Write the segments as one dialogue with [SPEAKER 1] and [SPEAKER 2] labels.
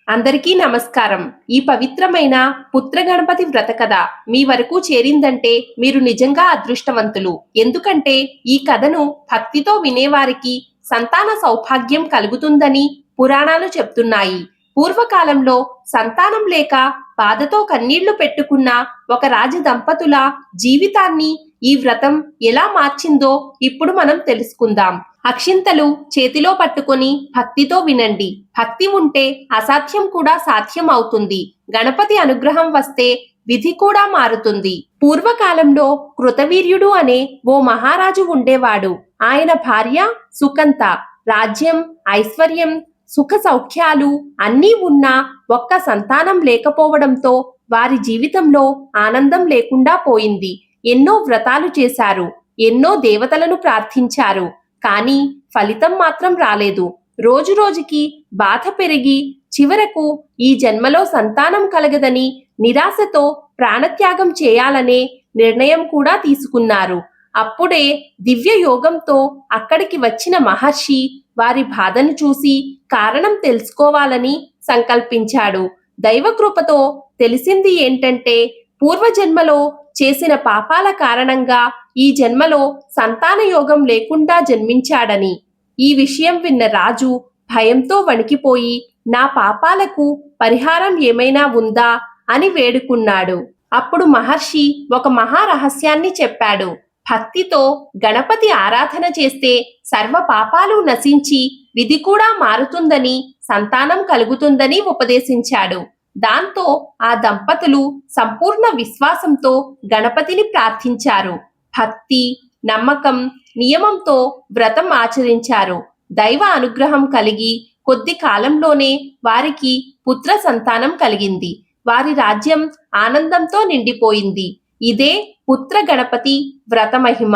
[SPEAKER 1] అందరికీ నమస్కారం. ఈ పవిత్రమైన పుత్ర గణపతి వ్రత కథ మీ వరకు చేరిందంటే మీరు నిజంగా అదృష్టవంతులు. ఎందుకంటే ఈ కథను భక్తితో వినేవారికి సంతాన సౌభాగ్యం కలుగుతుందని పురాణాలు చెప్తున్నాయి. పూర్వకాలంలో సంతానం లేక బాధతో కన్నీళ్లు పెట్టుకున్న ఒక రాజ దంపతుల జీవితాన్ని ఈ వ్రతం ఎలా మార్చిందో ఇప్పుడు మనం తెలుసుకుందాం. అక్షింతలు చేతిలో పట్టుకొని భక్తితో వినండి. భక్తి ఉంటే అసాధ్యం కూడా సాధ్యం అవుతుంది. గణపతి అనుగ్రహం వస్తే విధి కూడా మారుతుంది. పూర్వకాలంలో కృతవీర్యుడు అనే ఓ మహారాజు ఉండేవాడు. ఆయన భార్య సుకంత. రాజ్యం, ఐశ్వర్యం, సుఖ సౌఖ్యాలు అన్నీ ఉన్నా ఒక్క సంతానం లేకపోవడంతో వారి జీవితంలో ఆనందం లేకుండా పోయింది. ఎన్నో వ్రతాలు చేశారు, ఎన్నో దేవతలను ప్రార్థించారు. కానీ ఫలితం మాత్రం రాలేదు. రోజురోజుకి బాధ పెరిగి చివరకు ఈ జన్మలో సంతానం కలగదని నిరాశతో ప్రాణత్యాగం చేయాలనే నిర్ణయం కూడా తీసుకున్నారు. అప్పుడే దివ్య యోగంతో అక్కడికి వచ్చిన మహర్షి వారి బాధను చూసి కారణం తెలుసుకోవాలని సంకల్పించాడు. దైవకృపతో తెలిసింది ఏంటంటే పూర్వజన్మలో చేసిన పాపాల కారణంగా ఈ జన్మలో సంతాన యోగం లేకుండా జన్మించాడని. ఈ విషయం విన్న రాజు భయంతో వణికిపోయి నా పాపాలకు పరిహారం ఏమైనా ఉందా అని వేడుకున్నాడు. అప్పుడు మహర్షి ఒక మహారహస్యాన్ని చెప్పాడు. భక్తితో గణపతి ఆరాధన చేస్తే సర్వ పాపాలు నశించి విధి కూడా మారుతుందని, సంతానం కలుగుతుందని ఉపదేశించాడు. దాంతో ఆ దంపతులు సంపూర్ణ విశ్వాసంతో గణపతిని ప్రార్థించారు. భక్తి, నమ్మకం, నియమంతో వ్రతం ఆచరించారు. దైవ అనుగ్రహం కలిగి కొద్ది కాలంలోనే వారికి పుత్ర సంతానం కలిగింది. వారి రాజ్యం ఆనందంతో నిండిపోయింది. ఇదే పుత్ర గణపతి వ్రత మహిమ.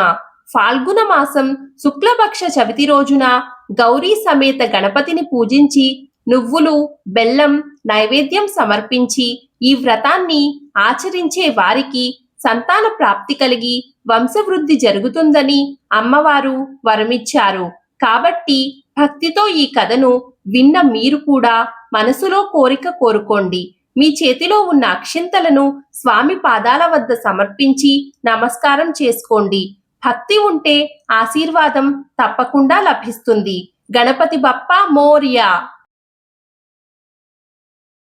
[SPEAKER 1] ఫాల్గుణ మాసం శుక్లపక్ష చవితి రోజున గౌరీ సమేత గణపతిని పూజించి నువ్వులు, బెల్లం నైవేద్యం సమర్పించి ఈ వ్రతాన్ని ఆచరించే వారికి సంతాన ప్రాప్తి కలిగి వంశవృద్ధి జరుగుతుందని అమ్మవారు వరమిచ్చారు. కాబట్టి భక్తితో ఈ కథను విన్న మీరు కూడా మనసులో కోరిక కోరుకోండి. మీ చేతిలో ఉన్న అక్షింతలను స్వామి పాదాల వద్ద సమర్పించి నమస్కారం చేసుకోండి. భక్తి ఉంటే ఆశీర్వాదం తప్పకుండా లభిస్తుంది. గణపతి బప్పా మోరియా.